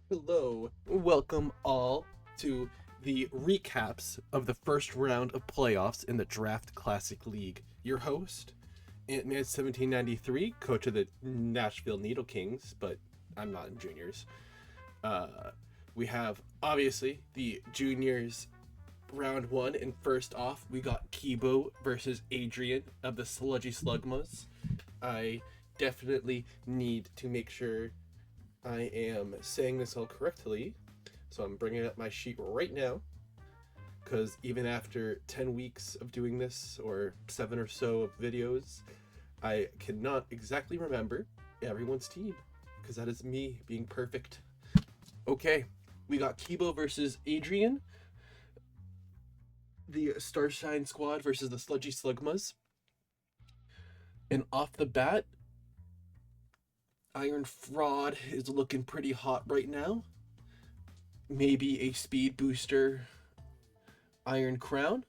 Hello, welcome all to the recaps of the first round of playoffs in the Draft Classic League. Your host, Ant-Man 1793, coach of the Nashville Needle Kings, but I'm not in juniors. We have obviously the juniors round one, and first off, we got Kibo versus Adrian of the Sludgy Slugmas. I definitely need to make sure I am saying this all correctly, so I'm bringing up my sheet right now. Because even after 10 weeks of doing this, or 7 or so of videos, I cannot exactly remember everyone's team. Because that is me being perfect. Okay, we got Kibo versus Adrian, the Starshine Squad versus the Sludgy Slugmas. And off the bat, Iron Fraud is looking pretty hot right now. Maybe a speed booster Iron Crown,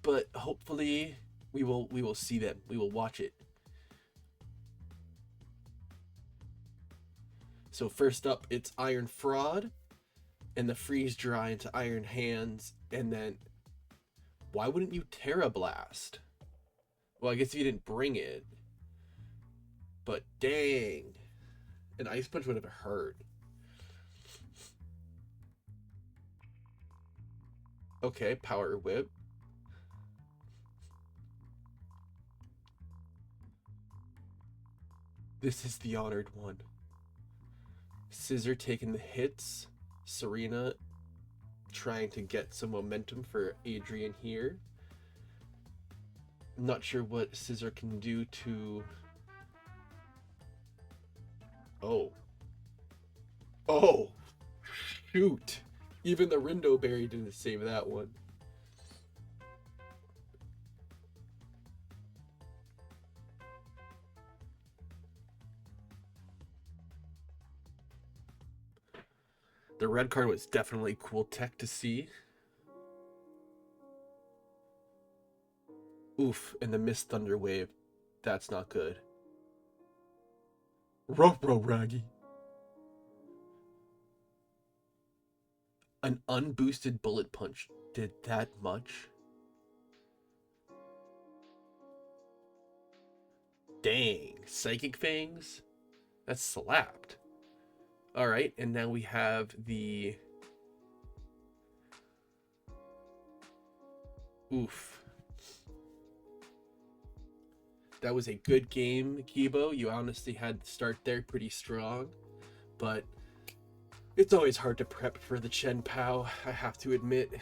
but hopefully we will see them. We will watch it. So first up, it's Iron Fraud, and the freeze dry into Iron Hands, and then why wouldn't you Terra Blast? Well, I guess if you didn't bring it, but dang, an Ice Punch would have hurt. Okay, Power Whip. This is the honored one. Scissor taking the hits. Serena trying to get some momentum for Adrian here. I'm not sure what Scissor can do to. Oh. Oh! Shoot! Even the Rindo Berry didn't save that one. The red card was definitely cool tech to see. Oof, and the Mist Thunder Wave. That's not good. Ro Raggy. An unboosted Bullet Punch did that much? Dang, Psychic Fangs? That's slapped. Alright, and now we have the. Oof. That was a good game, Kibo. You honestly had to start there pretty strong, but it's always hard to prep for the Chen Pao, I have to admit.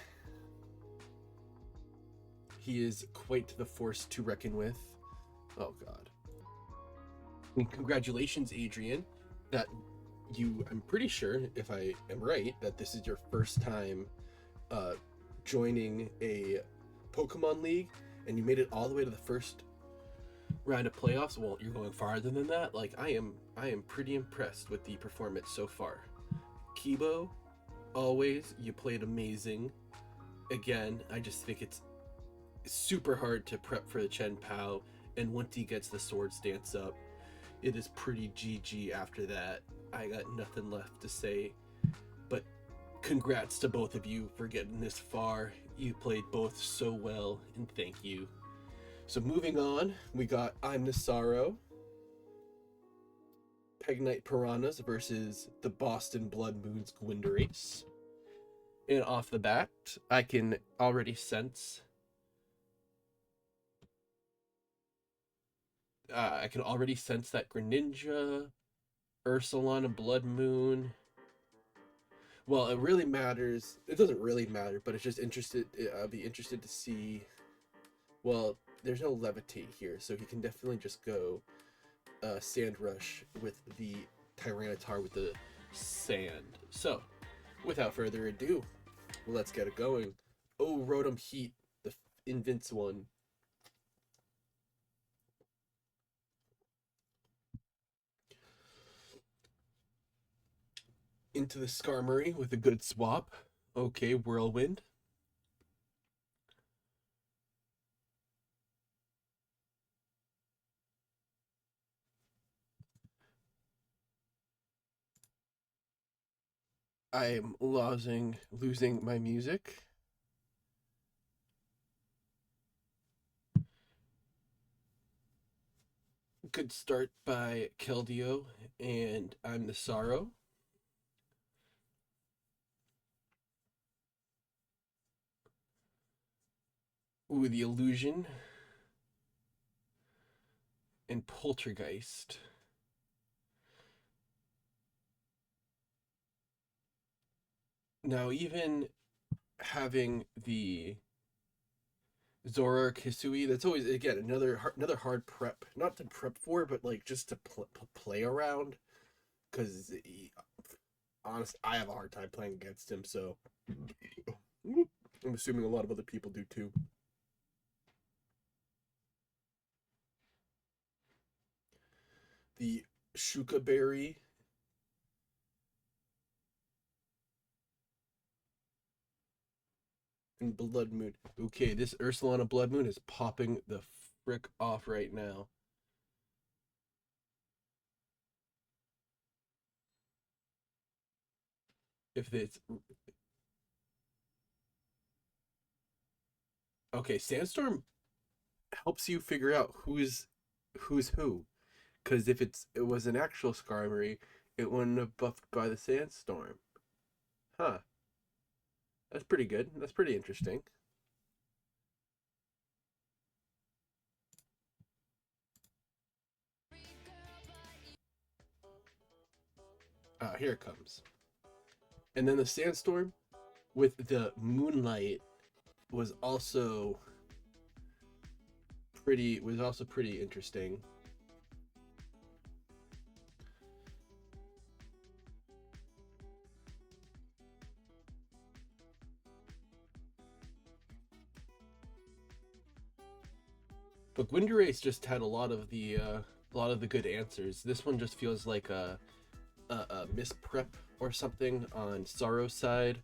He is quite the force to reckon with. Oh, God. And congratulations, Adrian, that I'm pretty sure, if I am right, that this is your first time joining a Pokemon League, and you made it all the way to the first round of playoffs. Well, you're going farther than that. Like, I am pretty impressed with the performance so far. Kibo, always, you played amazing. Again, I just think it's super hard to prep for the Chen Pao, and once he gets the Swords Dance up, it is pretty GG after that. I got nothing left to say, but congrats to both of you for getting this far. You played both so well, and thank you. So moving on, we got I'm Nasaro, Pegnite Piranhas versus the Boston Blood Moons Gwinderace. And off the bat, I can already sense that Greninja, Ursaluna, Blood Moon. Well, it really matters. It doesn't really matter, but it's just interested. I'll be interested to see. Well, there's no Levitate here, so he can definitely just go Sand Rush with the Tyranitar with the sand. So, without further ado, let's get it going. Oh, Rotom Heat, the Invince one. Into the Skarmory with a good swap. Okay, Whirlwind. I'm losing my music. Good start by Keldeo, and I'm the Sorrow. Ooh, the Illusion and Poltergeist. Now, even having the Zora Kisui, that's always again another hard prep, not to prep for, but like just to play around. Because honest, I have a hard time playing against him, so I'm assuming a lot of other people do too. The Shuka Berry and Blood Moon. Okay, this Ursulana Blood Moon is popping the frick off right now. If it's okay, Sandstorm helps you figure out who's who. Because if it was an actual Skarmory, it wouldn't have buffed by the Sandstorm. Huh. That's pretty good. That's pretty interesting. Ah, here it comes. And then the Sandstorm with the Moonlight was also pretty interesting. But Winderace just had a lot of the good answers. This one just feels like a misprep or something on Sorrow's side.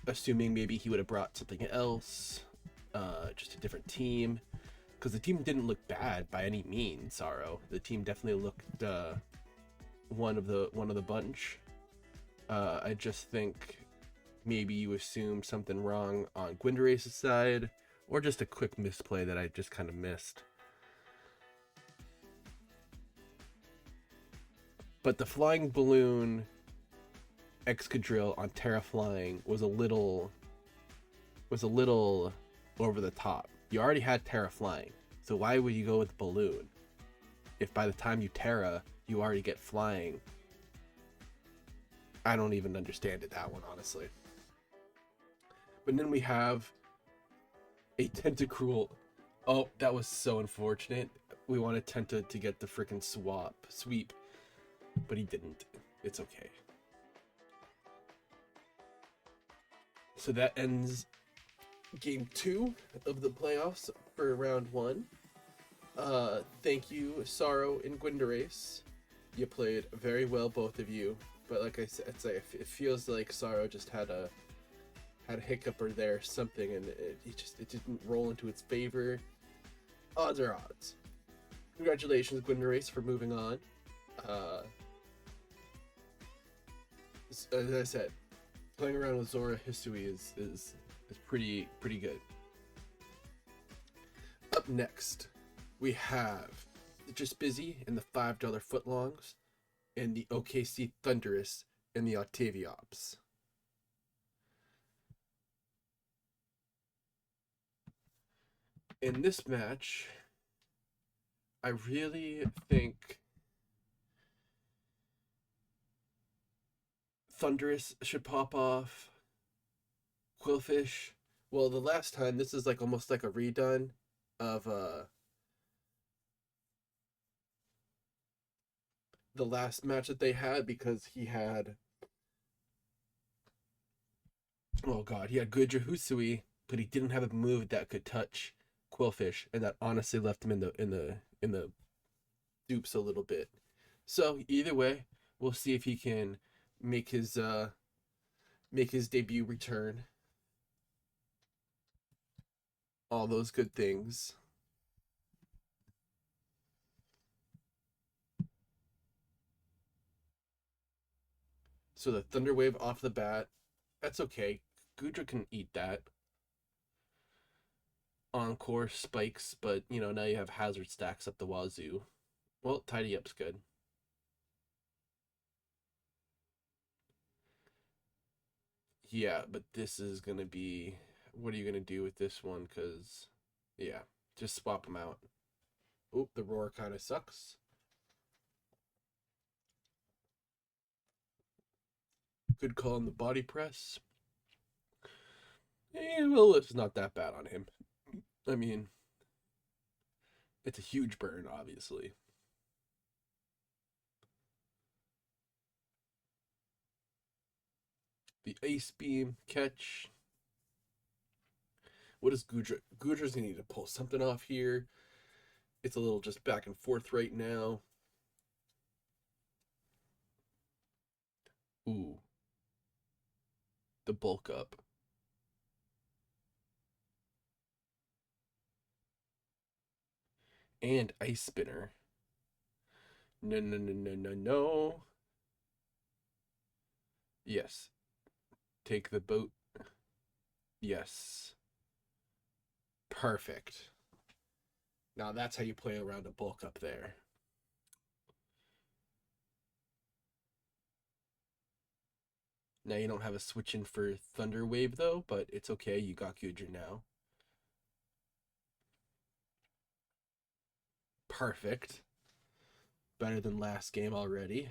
Assuming maybe he would have brought something else, just a different team, because the team didn't look bad by any means. Sorrow, the team definitely looked one of the bunch. I just think maybe you assumed something wrong on Gwenderace's side, or just a quick misplay that I just kind of missed. But the flying balloon Excadrill on Terra Flying was a little over the top. You already had Terra Flying, so why would you go with Balloon? If by the time you Terra, you already get Flying. I don't even understand it, that one, honestly. But then we have a Tentacruel. Oh, that was so unfortunate. We wanted Tenta to get the freaking sweep, but he didn't. It's okay. So that ends game 2 of the playoffs for round 1. Thank you, Sorrow and Gwenderace. You played very well, both of you. But like I said, it feels like Sorrow just had a hiccup or there, something, and it didn't roll into its favor. Odds are odds. Congratulations, Gwenderace, for moving on. Uh, as I said, playing around with Zora Hisui is pretty good. Up next, we have Just Busy and the $5 footlongs, and the OKC Thunderous and the Octaviops. In this match, I really think Thunderous should pop off. Quillfish. Well, the last time, this is like almost like a redone of the last match that they had, because he had, oh god, he had Guja but he didn't have a move that could touch Quillfish, and that honestly left him in the dupes a little bit. So either way, we'll see if he can make his uh make his debut return. All those good things. So the Thunder Wave off the bat, that's okay. Gudra can eat that. Encore spikes, but now you have hazard stacks up the wazoo. Well, tidy up's good. Yeah, but this is gonna be. What are you gonna do with this one? Because, yeah, just swap them out. Oop, the roar kind of sucks. Good call on the body press. Well, it's not that bad on him. I mean, it's a huge burn, obviously. The Ice Beam catch. What is Gudra? Gudra's gonna need to pull something off here. It's a little just back and forth right now. Ooh. The bulk up. And Ice Spinner. No, no, no, no, no, no. Yes. Take the boat. Yes. Perfect. Now that's how you play around a bulk up there. Now you don't have a switch in for Thunder Wave though, but it's okay. You got Gudra now. Perfect. Better than last game already.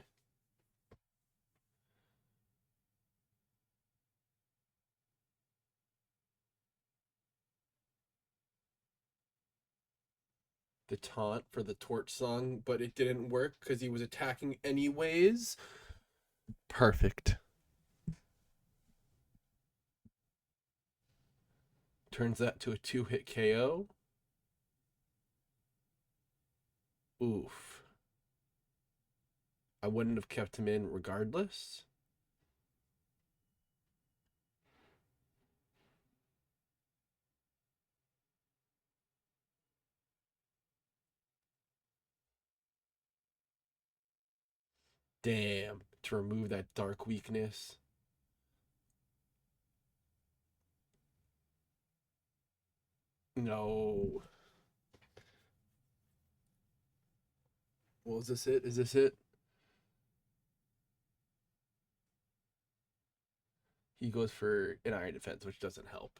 The taunt for the torch song, but it didn't work because he was attacking anyways. Perfect. Turns that to a 2-hit KO. Oof. I wouldn't have kept him in regardless. Damn, to remove that dark weakness. No. Well, is this it? Is this it? He goes for an iron defense, which doesn't help.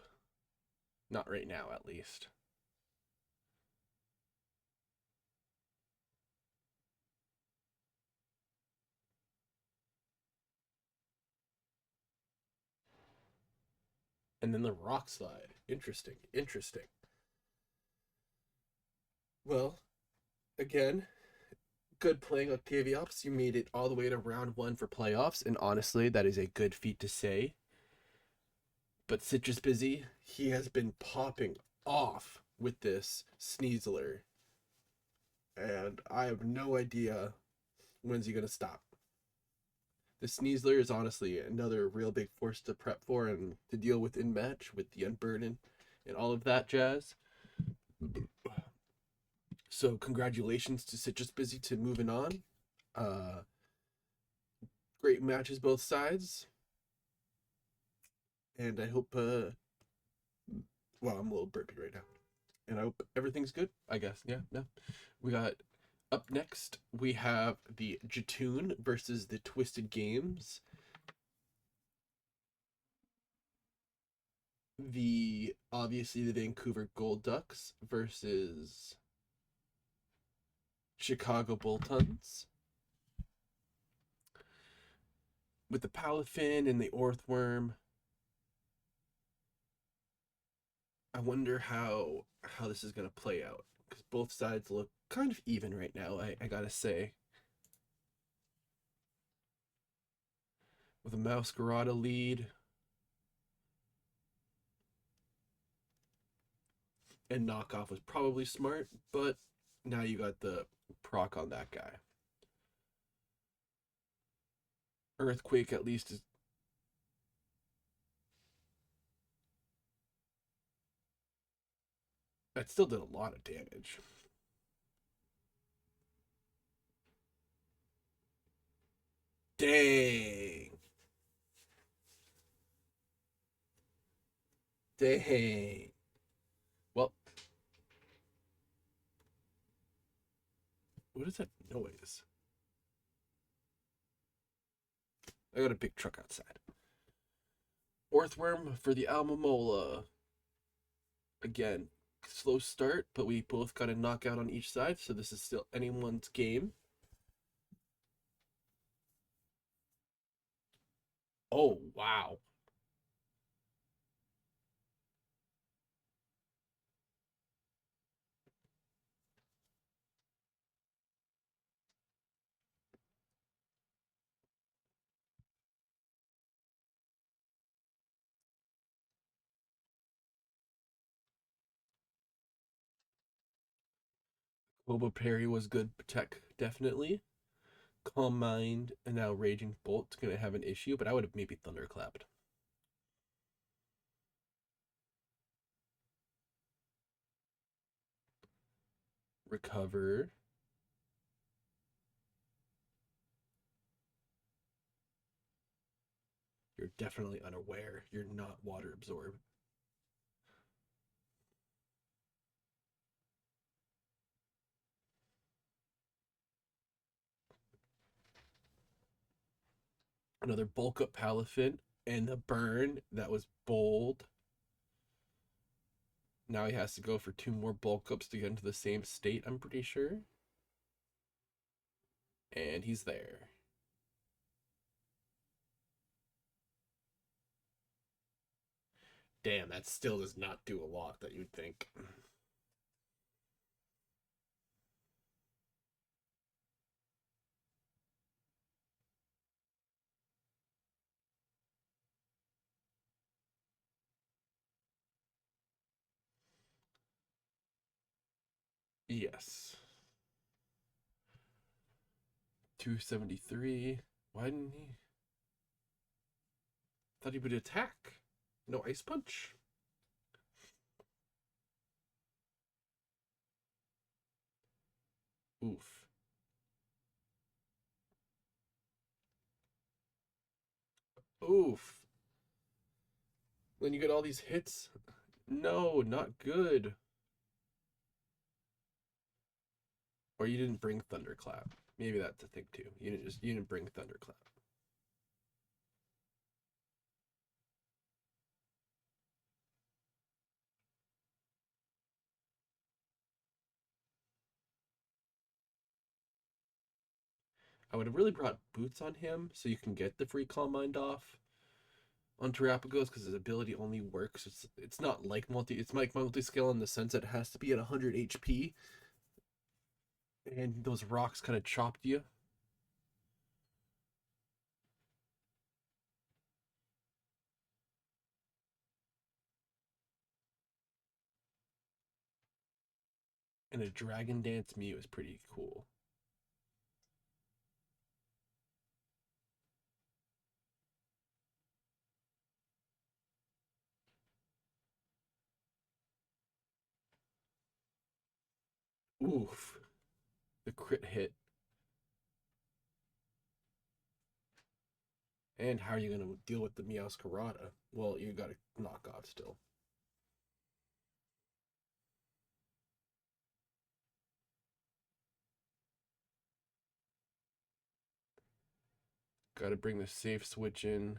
Not right now, at least. And then the rock slide. Interesting. Interesting. Well, again, good playing Octaviops. You made it all the way to round 1 for playoffs, and honestly, that is a good feat to say. But Citrus Busy, he has been popping off with this Sneasler. And I have no idea when's he going to stop. The Sneasler is honestly another real big force to prep for and to deal with in match with the Unburden and all of that jazz. So congratulations to Citrus Busy to moving on. Great matches both sides. And I hope well, I'm a little burpy right now. And I hope everything's good, I guess. Yeah. We got up next, we have the Jatoon versus the Twisted Games. Obviously the Vancouver Gold Ducks versus Chicago Boltons. With the Palafin and the Orthworm. I wonder how this is gonna play out, because both sides look kind of even right now, I gotta say. With a Masquerada lead. And knockoff was probably smart, but now you got the proc on that guy. Earthquake at least is. That still did a lot of damage. Dang. Dang. Well, what is that noise? I got a big truck outside. Orthworm for the Almamola. Again, slow start, but we both got a knockout on each side, so this is still anyone's game. Oh, wow. Global Parry was good. Protect, definitely. Calm Mind and now Raging Bolt's going to have an issue, but I would have maybe Thunderclapped. Recover. You're definitely unaware. You're not water absorbed. Another bulk up Palafin and the burn. That was bold. Now he has to go for two more bulk ups to get into the same state, I'm pretty sure. And he's there. Damn, that still does not do a lot that you'd think. Yes. 273. Why didn't he? Thought he would attack. No ice punch. Oof. Oof. When you get all these hits. No, not good. Or you didn't bring Thunderclap. Maybe that's the thing too. You didn't bring Thunderclap. I would have really brought boots on him so you can get the free Calm Mind off on Terrapagos because his ability only works. It's not like multi scale in the sense that it has to be at 100 HP, and those rocks kind of chopped you. And a Dragon Dance Mew is pretty cool. Oof, the crit hit. And how are you gonna deal with the Meowscarada? Well, you got to knock off still. Got to bring the safe switch in.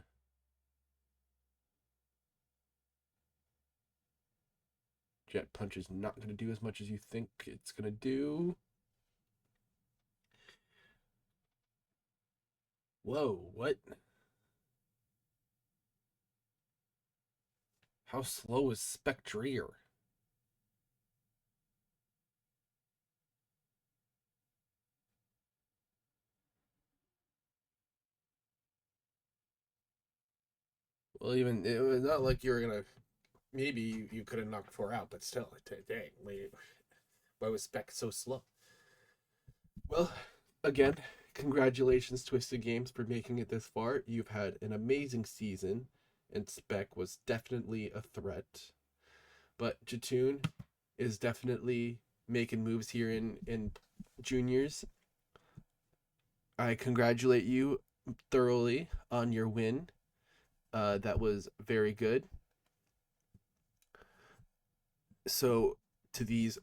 Jet Punch is not going to do as much as you think it's going to do. Whoa, what? How slow is Spectrier? Well, even it was not like you were gonna. Maybe you could have knocked four out, but still, dang, why was Spec so slow? Well, again, congratulations, Twisted Games, for making it this far. You've had an amazing season, and Spec was definitely a threat. But Jatoon is definitely making moves here in juniors. I congratulate you thoroughly on your win. That was very good. So to these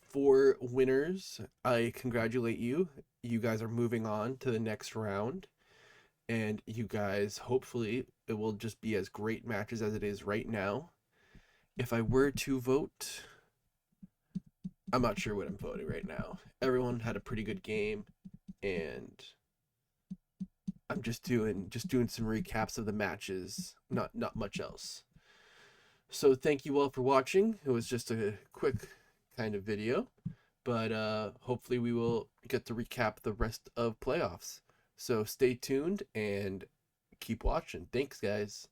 four winners, I congratulate you. You guys are moving on to the next round, and you guys, hopefully it will just be as great matches as it is right now. If I were to vote, I'm not sure what I'm voting right now. Everyone had a pretty good game, and I'm just doing some recaps of the matches, not much else. So thank you all for watching. It was just a quick kind of video, but hopefully we will get to recap the rest of playoffs. So stay tuned and keep watching. Thanks, guys.